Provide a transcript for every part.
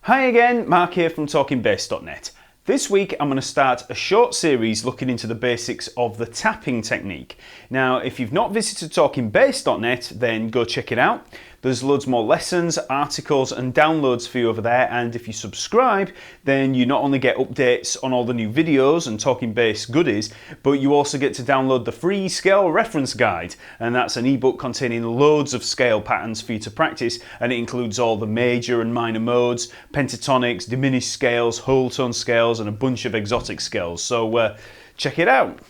Hi again, Mark here from talkingbass.net. This week I'm going to start a short series looking into the basics of the tapping technique. Now if you've not visited talkingbass.net then go check it out. There's loads more lessons, articles and downloads for you over there, and if you subscribe then you not only get updates on all the new videos and Talking Bass goodies, but you also get to download the free scale reference guide, and that's an ebook containing loads of scale patterns for you to practice, and it includes all the major and minor modes, pentatonics, diminished scales, whole tone scales and a bunch of exotic scales, so check it out.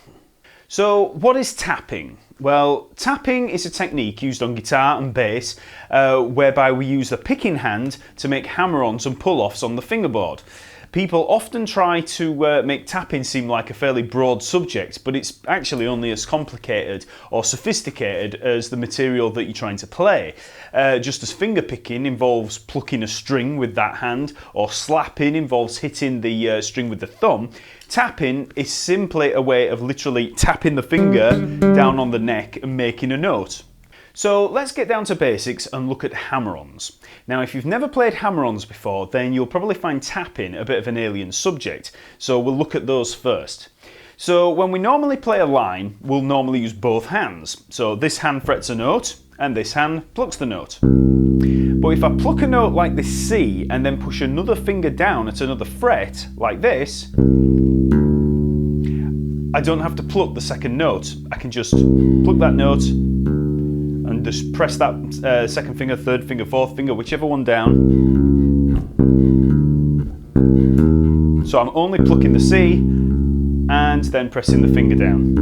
So what is tapping? Well, tapping is a technique used on guitar and bass whereby we use the picking hand to make hammer-ons and pull-offs on the fingerboard. People often try to make tapping seem like a fairly broad subject, but it's actually only as complicated or sophisticated as the material that you're trying to play. Just as finger picking involves plucking a string with that hand, or slapping involves hitting the string with the thumb, tapping is simply a way of literally tapping the finger down on the neck and making a note. So let's get down to basics and look at hammer-ons. Now if you've never played hammer-ons before, then you'll probably find tapping a bit of an alien subject, so we'll look at those first. So when we normally play a line, we'll normally use both hands. So this hand frets a note and this hand plucks the note. But if I pluck a note like this C and then push another finger down at another fret like this, I don't have to pluck the second note. I can just pluck that note and just press that second finger, third finger, fourth finger, whichever one down. So I'm only plucking the C and then pressing the finger down.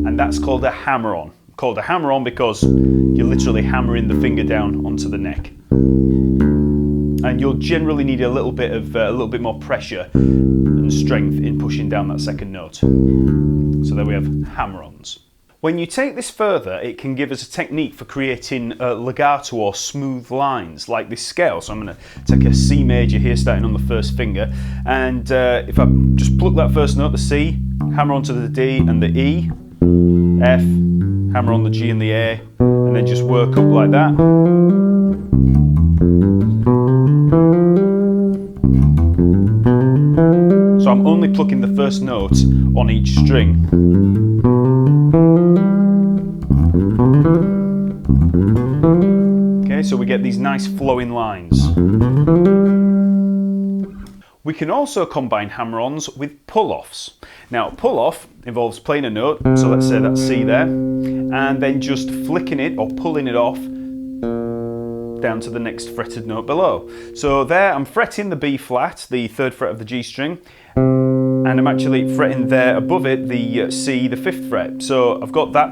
And that's called a hammer-on. Called a hammer-on because you're literally hammering the finger down onto the neck. And you'll generally need a little bit more pressure and strength in pushing down that second note. So there we have hammer-ons. When you take this further, it can give us a technique for creating legato or smooth lines like this scale. So I'm going to take a C major here starting on the first finger, and if I just pluck that first note, the C, hammer onto the D and the E, F, hammer on the G and the A, and then just work up like that. So I'm only plucking the first note on each string. Okay, so we get these nice flowing lines. We can also combine hammer-ons with pull-offs. Now, pull-off involves playing a note, so let's say that's C there, and then just flicking it or pulling it off down to the next fretted note below. So there I'm fretting the B flat, the third fret of the G string, and I'm actually fretting there above it the C, the fifth fret. So I've got that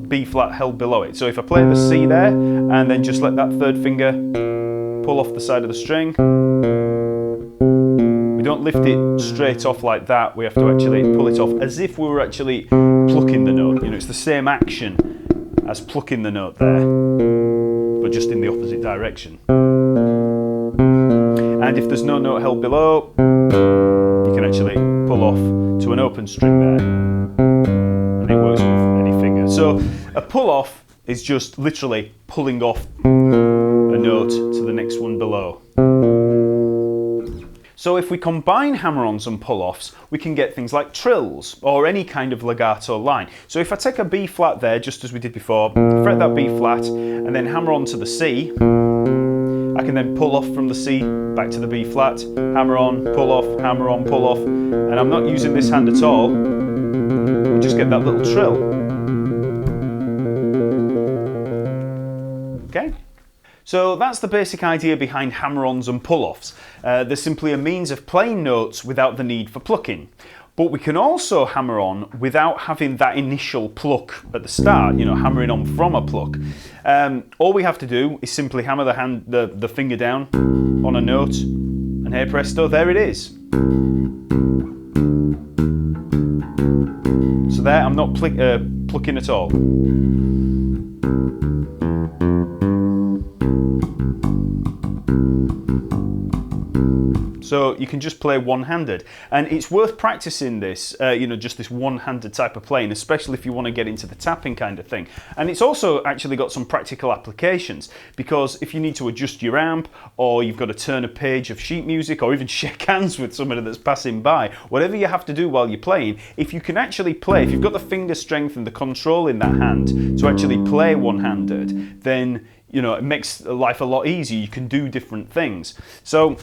B flat held below it. So if I play the C there and then just let that third finger pull off the side of the string, we don't lift it straight off like that, we have to actually pull it off as if we were actually plucking the note. You know, it's the same action as plucking the note there, but just in the opposite direction. And if there's no note held below, you can actually pull off to an open string there, and it works with any finger. So a pull off is just literally pulling off a note to the next one below. So if we combine hammer-ons and pull-offs, we can get things like trills or any kind of legato line. So if I take a B flat there, just as we did before, fret that B flat and then hammer on to the C, I can then pull off from the C back to the B flat, hammer on, pull off, hammer on, pull off, and I'm not using this hand at all, we just get that little trill. Okay? So that's the basic idea behind hammer-ons and pull-offs. They're simply a means of playing notes without the need for plucking. But we can also hammer on without having that initial pluck at the start, you know, hammering on from a pluck. All we have to do is simply hammer the finger down on a note, and hey presto, there it is. So there, I'm not plucking at all. So you can just play one-handed, and it's worth practicing this, just this one-handed type of playing, especially if you want to get into the tapping kind of thing. And it's also actually got some practical applications, because if you need to adjust your amp, or you've got to turn a page of sheet music, or even shake hands with somebody that's passing by, whatever you have to do while you're playing, if you can actually play, if you've got the finger strength and the control in that hand to actually play one-handed, then it makes life a lot easier. You can do different things. So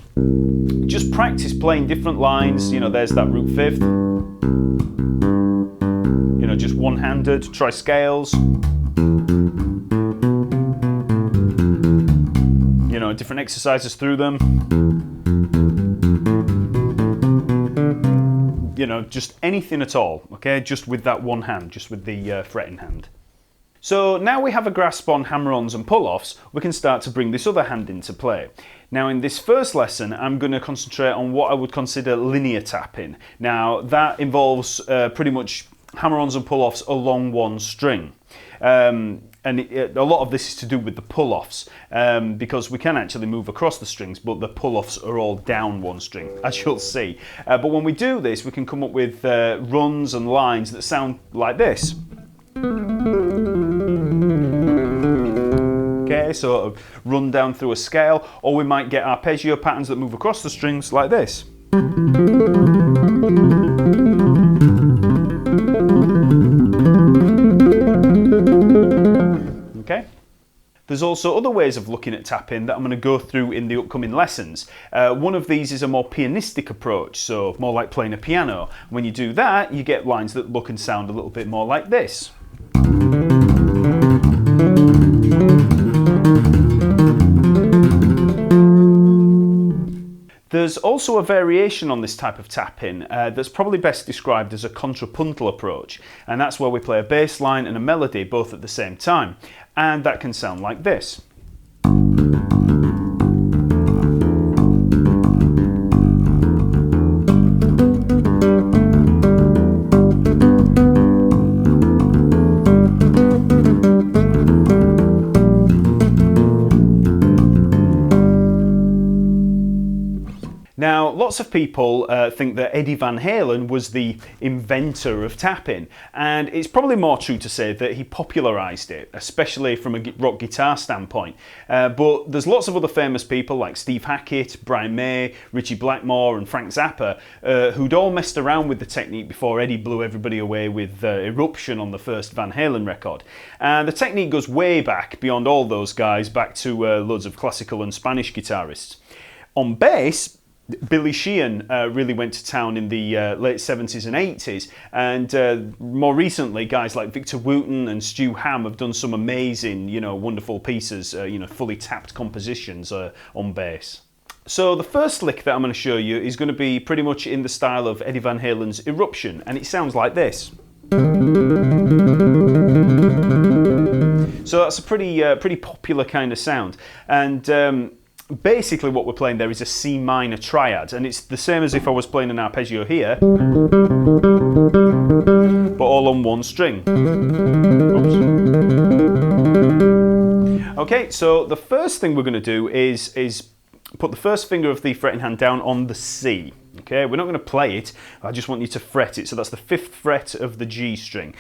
just practice playing different lines. There's that root fifth. Just one-handed. Try scales. Different exercises through them. Just anything at all, okay? Just with that one hand, just with the fretting hand. So now we have a grasp on hammer-ons and pull-offs, we can start to bring this other hand into play. Now in this first lesson, I'm going to concentrate on what I would consider linear tapping. Now that involves pretty much hammer-ons and pull-offs along one string. And a lot of this is to do with the pull-offs, because we can actually move across the strings, but the pull-offs are all down one string, as you'll see. But when we do this, we can come up with runs and lines that sound like this. Okay, sort of run down through a scale, or we might get arpeggio patterns that move across the strings like this. Okay. There's also other ways of looking at tapping that I'm going to go through in the upcoming lessons. One of these is a more pianistic approach, so more like playing a piano. When you do that, you get lines that look and sound a little bit more like this. There's also a variation on this type of tapping that's probably best described as a contrapuntal approach, and that's where we play a bass line and a melody both at the same time, and that can sound like this. Now, lots of people think that Eddie Van Halen was the inventor of tapping, and it's probably more true to say that he popularised it, especially from a rock guitar standpoint. But there's lots of other famous people like Steve Hackett, Brian May, Ritchie Blackmore and Frank Zappa who'd all messed around with the technique before Eddie blew everybody away with Eruption on the first Van Halen record. And the technique goes way back, beyond all those guys, back to loads of classical and Spanish guitarists. On bass, Billy Sheehan really went to town in the late 70s and 80s, and more recently guys like Victor Wooten and Stu Hamm have done some amazing, wonderful pieces, fully tapped compositions on bass. So the first lick that I'm going to show you is going to be pretty much in the style of Eddie Van Halen's Eruption, and it sounds like this. So that's a pretty popular kind of sound, and basically what we're playing there is a C minor triad, and it's the same as if I was playing an arpeggio here, but all on one string. Oops. Okay, so the first thing we're going to do is put the first finger of the fretting hand down on the C. Okay, we're not going to play it, I just want you to fret it, so that's the 5th fret of the G string.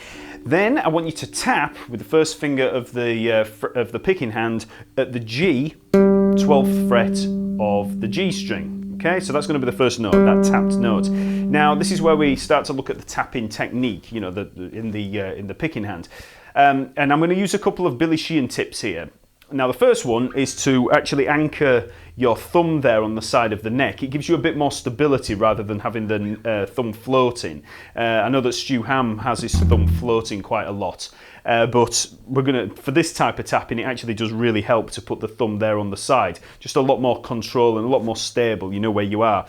Then I want you to tap with the first finger of the picking hand at the G, 12th fret of the G string. Okay, so that's going to be the first note, that tapped note. Now this is where we start to look at the tapping technique, in the picking hand. And I'm going to use a couple of Billy Sheehan tips here. Now the first one is to actually anchor your thumb there on the side of the neck. It gives you a bit more stability rather than having the thumb floating. I know that Stu Hamm has his thumb floating quite a lot, but for this type of tapping, it actually does really help to put the thumb there on the side. Just a lot more control and a lot more stable, you know where you are.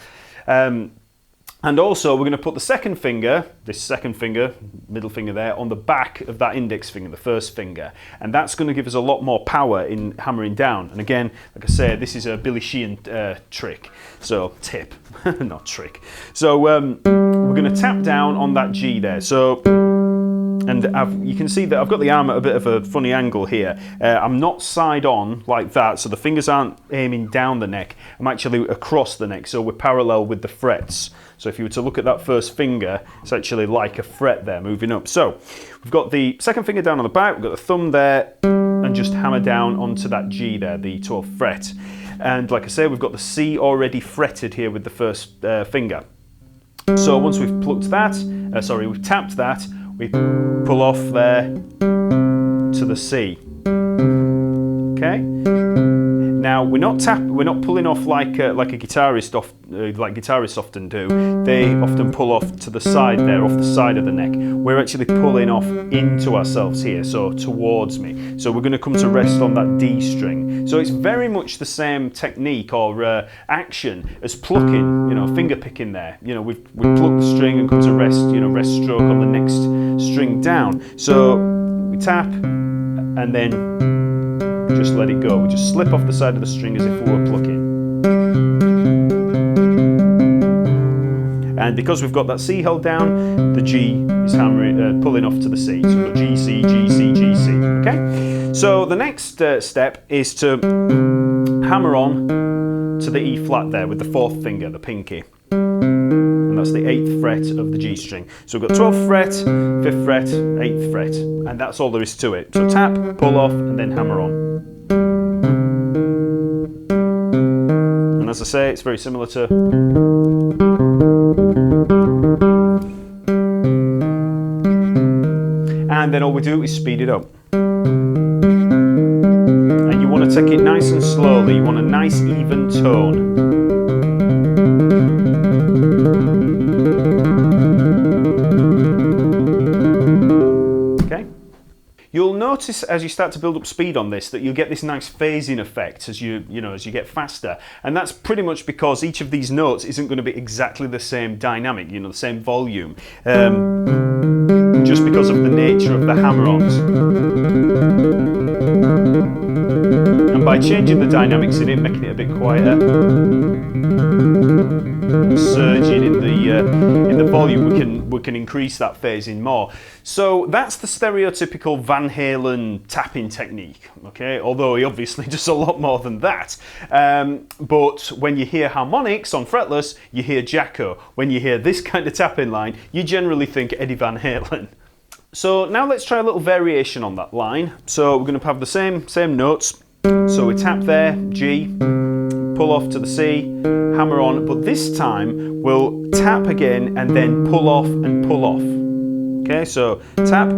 And also we're going to put the second finger, middle finger there, on the back of that index finger, the first finger. And that's going to give us a lot more power in hammering down. And again, like I say, this is a Billy Sheehan trick. So, tip, not trick. So we're going to tap down on that G there. So And you can see that I've got the arm at a bit of a funny angle here. I'm not side on like that, so the fingers aren't aiming down the neck. I'm actually across the neck, so we're parallel with the frets. So if you were to look at that first finger, it's actually like a fret there moving up. So we've got the second finger down on the back, we've got the thumb there, and just hammer down onto that G there, the 12th fret. And like I say, we've got the C already fretted here with the first finger. So once we've plucked that, we've tapped that, we pull off there to the C. Okay. Now we're not pulling off like a guitarist often do. They often pull off to the side there, off the side of the neck. We're actually pulling off into ourselves here, so towards me. So we're going to come to rest on that D string. So it's very much the same technique or action as plucking, finger picking there. We pluck the string and come to rest, rest stroke on the next string down. So we tap and then just let it go. We just slip off the side of the string as if we were plucking. And because we've got that C held down, the G is pulling off to the C. So we've got G, C, G, C, G, C. Okay? So the next step is to hammer on to the E flat there with the 4th finger, the pinky. And that's the 8th fret of the G string. So we've got 12th fret, 5th fret, 8th fret, and that's all there is to it. So tap, pull off, and then hammer on. And as I say, it's very similar to... And then all we do is speed it up. And you want to take it nice and slowly. You want a nice even tone. You'll notice as you start to build up speed on this that you'll get this nice phasing effect as you get faster, and that's pretty much because each of these notes isn't going to be exactly the same dynamic, the same volume, just because of the nature of the hammer-ons. And by changing the dynamics in it, making it a bit quieter, surging in the volume, we can increase that phasing more. So that's the stereotypical Van Halen tapping technique, okay? Although he obviously does a lot more than that. But when you hear harmonics on fretless, you hear Jacko. When you hear this kind of tapping line, you generally think Eddie Van Halen. So now let's try a little variation on that line. So we're going to have the same notes. So we tap there, G, pull off to the C, hammer on, but this time we'll tap again and then pull off and pull off. Okay, so tap,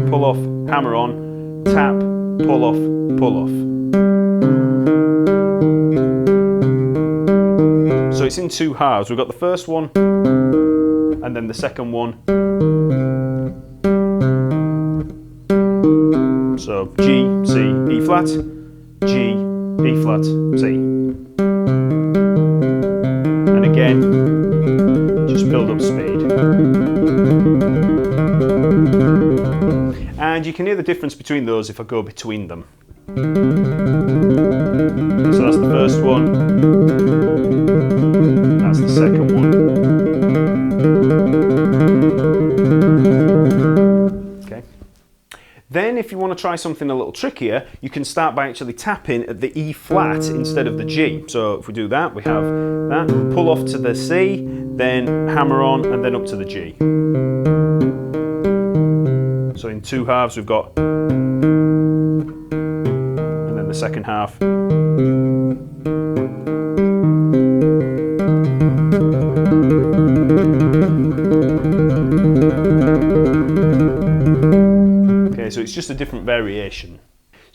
pull off, hammer on, tap, pull off, pull off. So it's in 2 halves. We've got the first one and then the second one. So G, C, E flat, G, E flat, C. And again, just build up speed. And you can hear the difference between those if I go between them. So that's the first one, that's the second one. Okay. Then if you want to try something a little trickier, you can start by actually tapping at the E flat instead of the G. So if we do that, we have that, pull off to the C, then hammer on and then up to the G. So in 2 halves we've got, and then the second half. Okay, so it's just a different variation.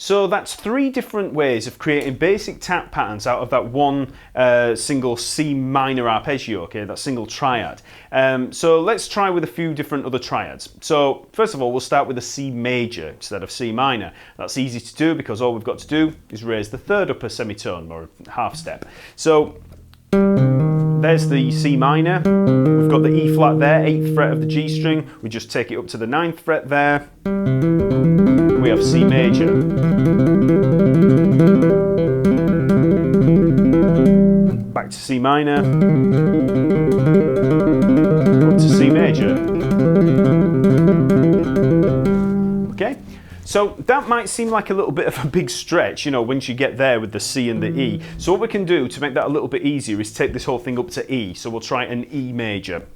So that's 3 different ways of creating basic tap patterns out of that one single C minor arpeggio, okay, that single triad. So let's try with a few different other triads. So first of all, we'll start with a C major instead of C minor. That's easy to do because all we've got to do is raise the 3rd upper semitone or half step. So there's the C minor, we've got the E flat there, 8th fret of the G string, we just take it up to the 9th fret there, we have C major. Back to C minor, up to C major. So that might seem like a little bit of a big stretch, you know, once you get there with the C and the E. So what we can do to make that a little bit easier is take this whole thing up to E. So we'll try an E major.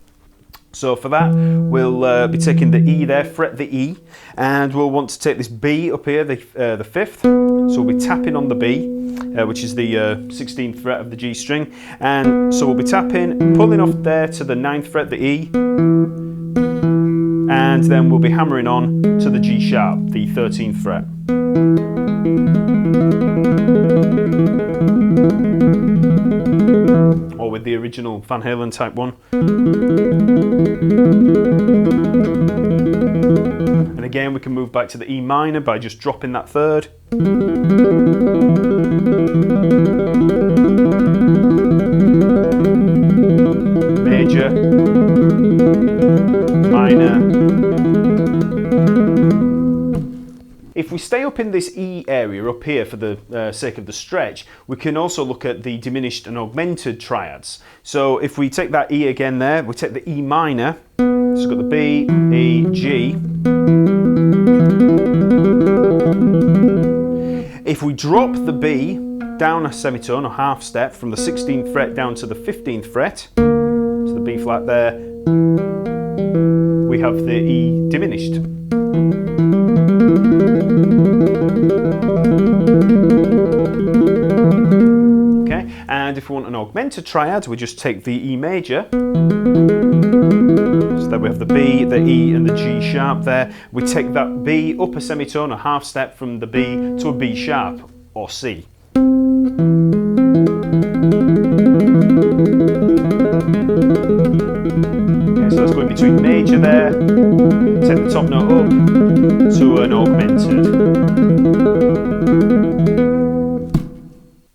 So for that, we'll be taking the E there, fret the E, and we'll want to take this B up here, the 5th. So we'll be tapping on the B, which is the 16th fret of the G string. And so we'll be tapping, pulling off there to the 9th fret, the E, and then we'll be hammering on to the G sharp, the 13th fret. Or with the original Van Halen type 1. And again, we can move back to the E minor by just dropping that 3rd. Major, minor. If we stay up in this E area up here for the sake of the stretch, we can also look at the diminished and augmented triads. So if we take that E again there, we take the E minor, so we've got the B, E, G. If we drop the B down a semitone or half step from the 16th fret down to the 15th fret, to the B flat there, we have the E diminished. Okay, and if we want an augmented triad, we just take the E major. So there we have the B, the E and the G sharp there. We take that B up a semitone, a half step from the B to a B sharp or C. Okay, so that's going between major there, take the top note up to an augmented.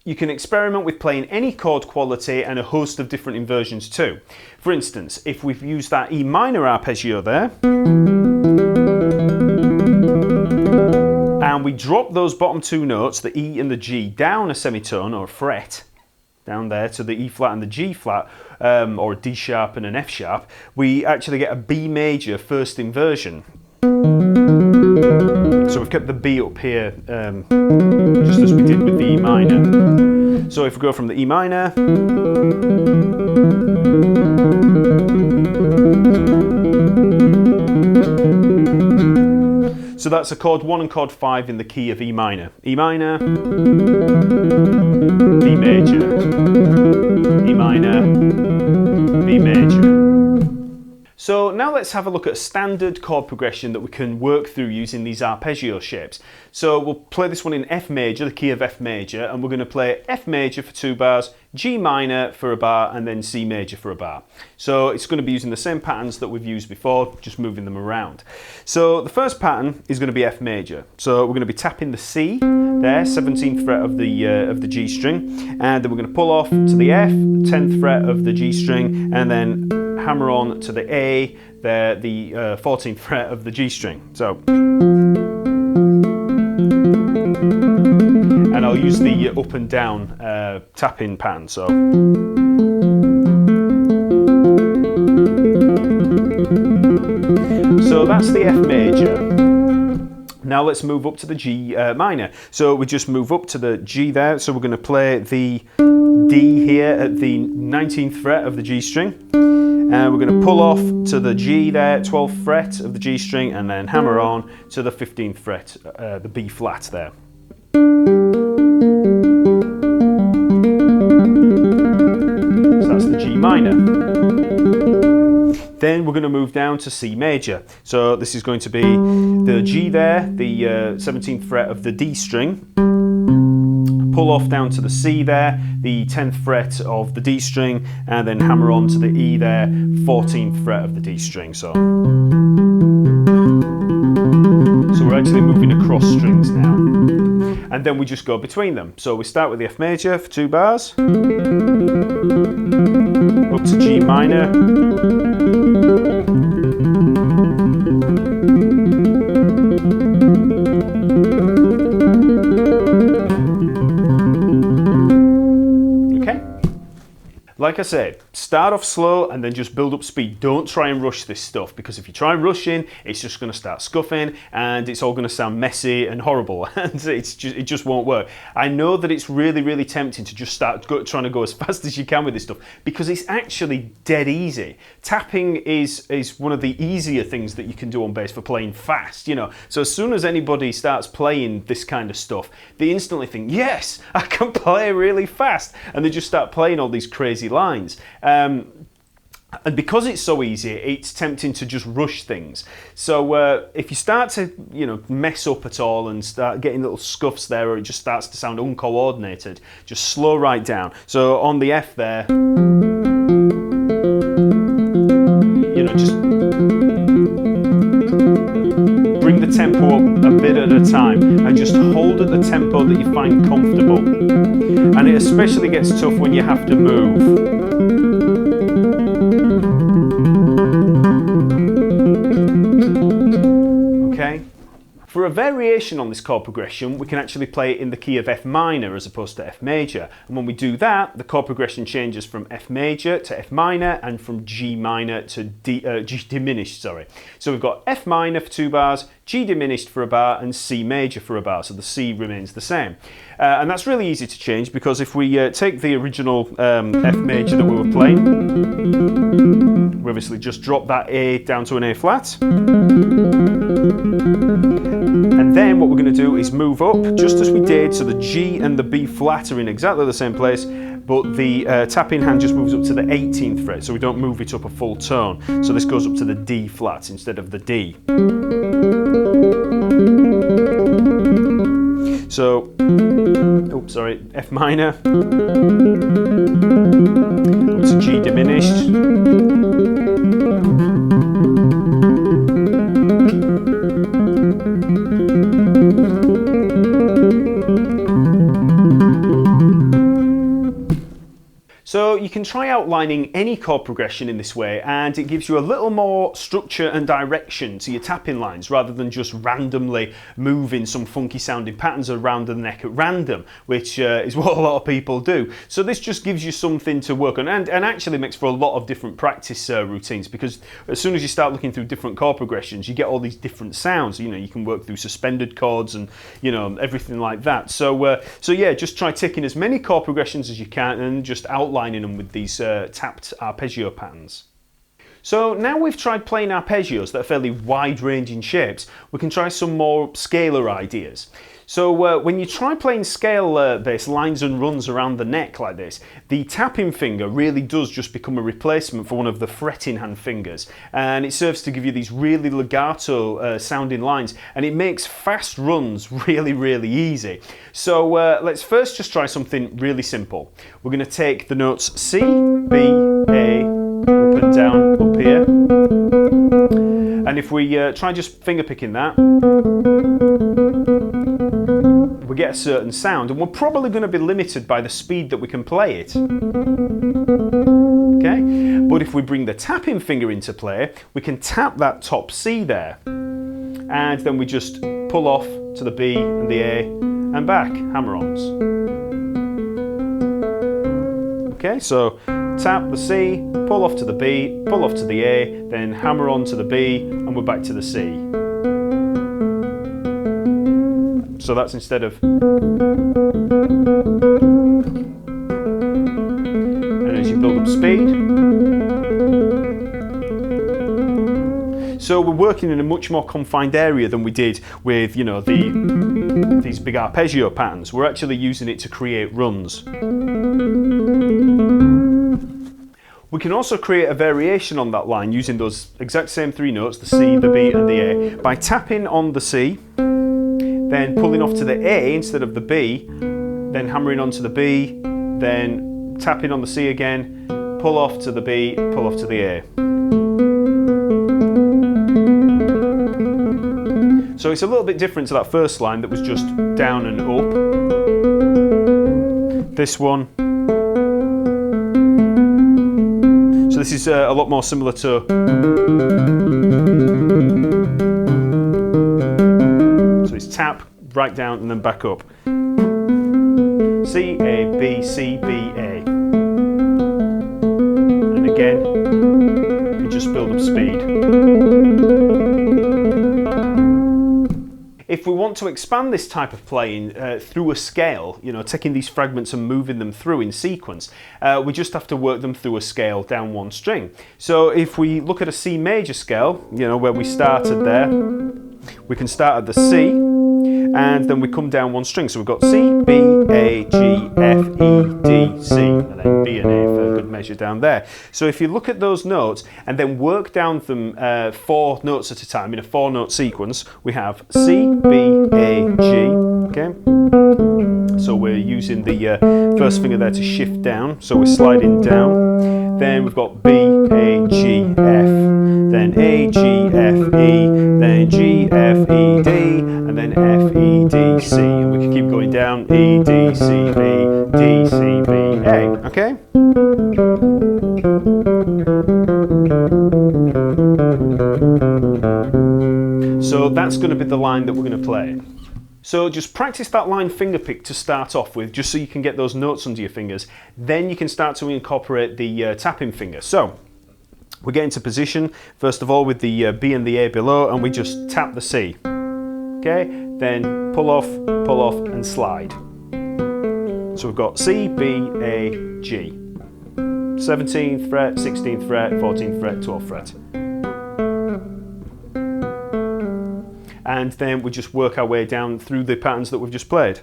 You can experiment with playing any chord quality and a host of different inversions too. For instance, if we've used that E minor arpeggio there, and we drop those bottom 2 notes, the E and the G, down a semitone or a fret, down there to the E flat and the G flat, or a D sharp and an F sharp, we actually get a B major first inversion. So we've kept the B up here, just as we did with the E minor. So if we go from the E minor, so that's a chord 1 and chord 5 in the key of E minor. E minor, B major, E minor, B major. So now let's have a look at a standard chord progression that we can work through using these arpeggio shapes. So we'll play this one in F major, the key of F major, and we're going to play F major for 2 bars, G minor for a bar, and then C major for a bar. So it's going to be using the same patterns that we've used before, just moving them around. So the first pattern is going to be F major. So we're going to be tapping the C there, 17th fret of the G string, and then we're going to pull off to the F, 10th fret of the G string, and then hammer on to the A, there, the 14th fret of the G string. So, and I'll use the up and down tapping pattern. So, that's the F major. Now let's move up to the G minor. So we just move up to the G there. So we're going to play the D here at the 19th fret of the G string. And we're going to pull off to the G there, 12th fret of the G string, and then hammer on to the 15th fret, the B flat there. So that's the G minor. Then we're going to move down to C major. So this is going to be the G there, the 17th fret of the D string. Pull off down to the C there, the 10th fret of the D string, and then hammer on to the E there, 14th fret of the D string. So we're actually moving across strings now. And then we just go between them. So we start with the F major for 2 bars, up to G minor, like I said, start off slow and then just build up speed. Don't try and rush this stuff, because if you try rushing, it's just going to start scuffing and it's all going to sound messy and horrible, and it just won't work. I know that it's really, really tempting to just start trying to go as fast as you can with this stuff, because it's actually dead easy. Tapping is one of the easier things that you can do on bass for playing fast, you know. So as soon as anybody starts playing this kind of stuff, they instantly think, yes, I can play really fast, and they just start playing all these crazy lines. And because it's so easy, it's tempting to just rush things. So if you start to, you know, mess up at all and start getting little scuffs there, or it just starts to sound uncoordinated, just slow right down. So on the F there, you know, just bring the tempo up a bit at a time and just hold at the tempo that you find comfortable. And it especially gets tough when you have to move. Okay. For a variation on this chord progression, we can actually play it in the key of F minor as opposed to F major. And when we do that, the chord progression changes from F major to F minor and from G minor to G diminished, sorry. So we've got F minor for 2 bars, G diminished for a bar, and C major for a bar, so the C remains the same. And that's really easy to change, because if we take the original F major that we were playing, we obviously just drop that A down to an A flat. And then what we're going to do is move up, just as we did, so the G and the B flat are in exactly the same place, but the tapping hand just moves up to the 18th fret, so we don't move it up a full tone. So this goes up to the D flat instead of the D. So, oops, sorry, F minor, up to G diminished. So you can try outlining any chord progression in this way, and it gives you a little more structure and direction to your tapping lines, rather than just randomly moving some funky sounding patterns around the neck at random, which is what a lot of people do. So this just gives you something to work on, and actually makes for a lot of different practice routines, because as soon as you start looking through different chord progressions, you get all these different sounds. You know, you can work through suspended chords and, you know, everything like that. So yeah, just try taking as many chord progressions as you can and just outlining them with these tapped arpeggio patterns. So now we've tried playing arpeggios that are fairly wide-ranging shapes, we can try some more scalar ideas. So when you try playing scale bass lines and runs around the neck like this, the tapping finger really does just become a replacement for one of the fretting hand fingers, and it serves to give you these really legato sounding lines, and it makes fast runs really, really easy. So let's first just try something really simple. We're going to take the notes C, B, A, up and down up here, and if we try just finger picking that, we get a certain sound, and we're probably going to be limited by the speed that we can play it. Okay, but if we bring the tapping finger into play, we can tap that top C there, and then we just pull off to the B and the A and back, hammer-ons. Okay, so tap the C, pull off to the B, pull off to the A, then hammer on to the B, and we're back to the C. So that's instead of, and as you build up speed, so we're working in a much more confined area than we did with, you know, these big arpeggio patterns. We're actually using it to create runs. We can also create a variation on that line using those exact same 3 notes, the C, the B and the A, by tapping on the C, then pulling off to the A instead of the B, then hammering onto the B, then tapping on the C again, pull off to the B, pull off to the A. So it's a little bit different to that first line that was just down and up. This one. So this is a lot more similar to, so it's tap, right down and then back up. C, A, B, C, B, A. again, and just build up speed. If we want to expand this type of playing through a scale, you know, taking these fragments and moving them through in sequence, we just have to work them through a scale down one string. So if we look at a C major scale, you know, where we started there, we can start at the C, and then we come down one string. So we've got C, B, A, G, F, E, D, C, and then B and A for a good measure down there. So if you look at those notes and then work down them 4 notes at a time in a 4-note sequence, we have C, B, A, G, okay? So we're using the first finger there to shift down, so we're sliding down. Then we've got B, A, G, F, then A, G, F, E, then G, F, E, D, and then F, E, D, C. And we can keep going down, E, D, C, B, D, C, B, A, okay? So that's going to be the line that we're going to play. So just practice that line finger pick to start off with, just so you can get those notes under your fingers. Then you can start to incorporate the tapping finger. So we get into position, first of all, with the B and the A below, and we just tap the C. Okay, then pull off, and slide. So we've got C, B, A, G. 17th fret, 16th fret, 14th fret, 12th fret. And then we just work our way down through the patterns that we've just played.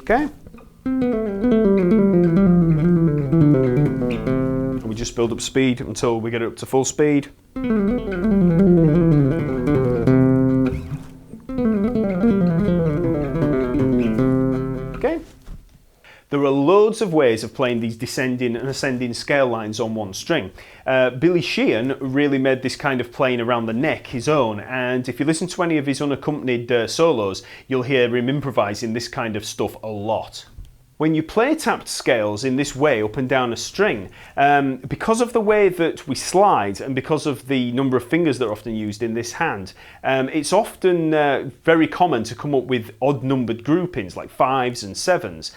Okay? And we just build up speed until we get it up to full speed. Okay? There are loads of ways of playing these descending and ascending scale lines on one string. Billy Sheehan really made this kind of playing around the neck his own, and if you listen to any of his unaccompanied solos, you'll hear him improvising this kind of stuff a lot. When you play tapped scales in this way up and down a string, because of the way that we slide and because of the number of fingers that are often used in this hand, it's often very common to come up with odd numbered groupings like 5s and 7s.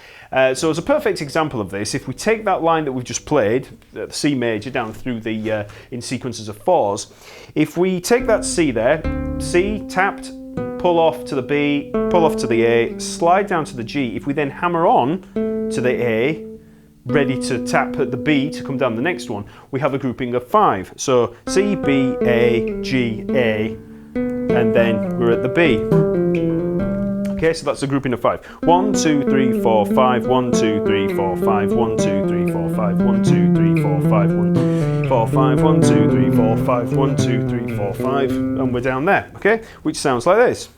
So as a perfect example of this, if we take that line that we've just played, the C major, down through the in sequences of 4s, if we take that C there, C tapped, pull off to the B, pull off to the A, slide down to the G. If we then hammer on to the A, ready to tap at the B to come down the next one, we have a grouping of 5. So C, B, A, G, A, and then we're at the B. Okay, so that's a grouping of 5. 1, 2, 3, 4, 5, 1, 2, 3, 4, 5, 1, 2, 3, 4, 5, 1, 2, 3, 4, 5, 1, 4, 5, 1, 2, 3, 4, 5, 1, 2, 3, 4, 5, and we're down there, okay? Which sounds like this.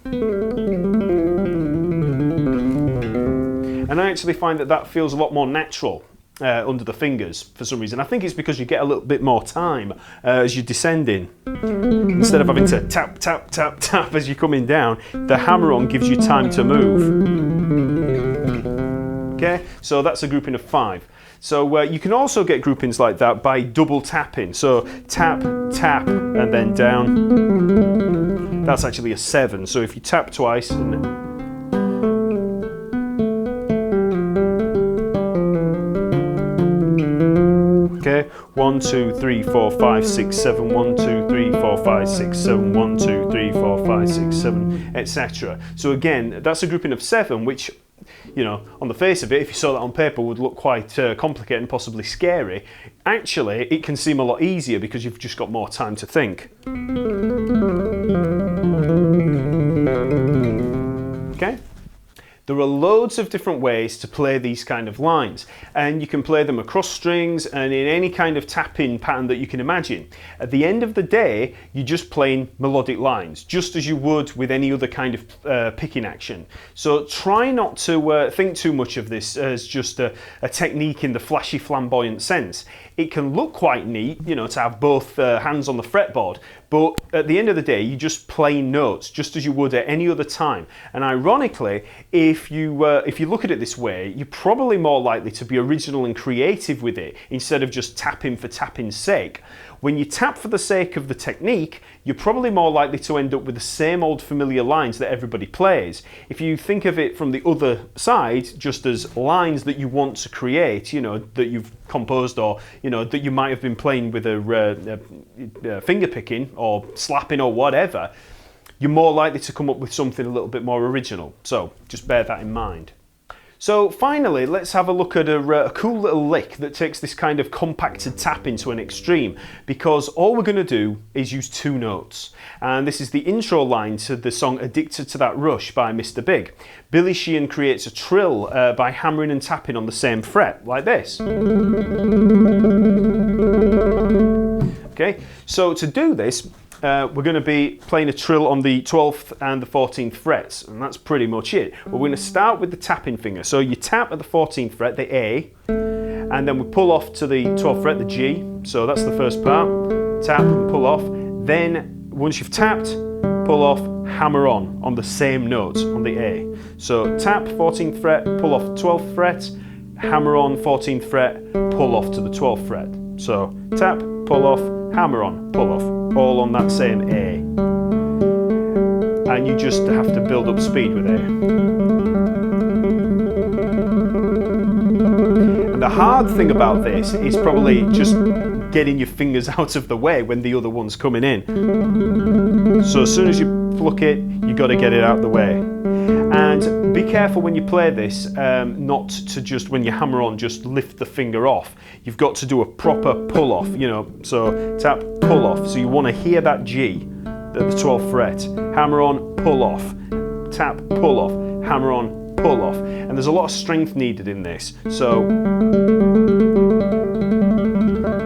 And I actually find that that feels a lot more natural under the fingers for some reason. I think it's because you get a little bit more time as you're descending. Instead of having to tap, tap, tap, tap as you're coming down, the hammer-on gives you time to move. Okay, so that's a grouping of 5. So you can also get groupings like that by double tapping. So tap, tap, and then down. That's actually a 7. So if you tap twice and okay, 1, 2, 3, 4, 5, 6, 7, 1, 2, 3, 4, 5, 6, 7, 1, 2, 3, 4, 5, 6, 7, etc. So again, that's a grouping of 7, which, you know, on the face of it, if you saw that on paper, would look quite complicated and possibly scary. Actually, it can seem a lot easier because you've just got more time to think. Okay? There are loads of different ways to play these kind of lines, and you can play them across strings and in any kind of tapping pattern that you can imagine. At the end of the day, you're just playing melodic lines, just as you would with any other kind of picking action. So try not to think too much of this as just a technique in the flashy, flamboyant sense. It can look quite neat, you know, to have both hands on the fretboard, but at the end of the day, you're just playing notes, just as you would at any other time. And ironically, if if you look at it this way, you're probably more likely to be original and creative with it instead of just tapping for tapping's sake. When you tap for the sake of the technique, you're probably more likely to end up with the same old familiar lines that everybody plays. If you think of it from the other side, just as lines that you want to create, you know, that you've composed, or you know, that you might have been playing with a finger picking or slapping or whatever, you're more likely to come up with something a little bit more original. So just bear that in mind. So finally, let's have a look at a cool little lick that takes this kind of compacted tapping to an extreme, because all we're going to do is use 2 notes. And this is the intro line to the song Addicted to That Rush by Mr. Big. Billy Sheehan creates a trill by hammering and tapping on the same fret, like this. Okay, so to do this, we're going to be playing a trill on the 12th and the 14th frets, and that's pretty much it. But we're going to start with the tapping finger. So you tap at the 14th fret, the A, and then we pull off to the 12th fret, the G. So that's the first part. Tap and pull off. Then once you've tapped, pull off, hammer on the same note on the A. So tap 14th fret, pull off 12th fret, hammer on 14th fret, pull off to the 12th fret. So tap, pull off, hammer on, pull off, all on that same A. And you just have to build up speed with A. And the hard thing about this is probably just getting your fingers out of the way when the other one's coming in. So as soon as you pluck it, you got to get it out of the way. And be careful when you play this, not to just, when you hammer on, just lift the finger off. You've got to do a proper pull off, you know, so tap, pull off. So you want to hear that G at the 12th fret. Hammer on, pull off. Tap, pull off. Hammer on, pull off. And there's a lot of strength needed in this. So,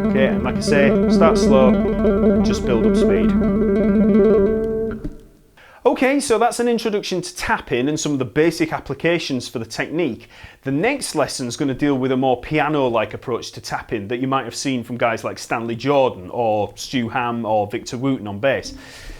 okay, and like I say, start slow and just build up speed. Okay, so that's an introduction to tapping and some of the basic applications for the technique. The next lesson is going to deal with a more piano-like approach to tapping that you might have seen from guys like Stanley Jordan or Stu Hamm or Victor Wooten on bass.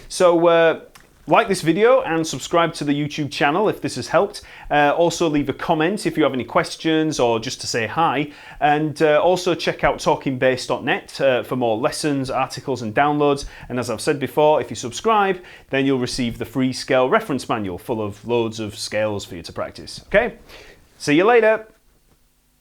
So like this video and subscribe to the YouTube channel if this has helped. Also leave a comment if you have any questions or just to say hi. And also check out talkingbass.net for more lessons, articles and downloads. And as I've said before, if you subscribe, then you'll receive the free scale reference manual full of loads of scales for you to practice. Okay, see you later.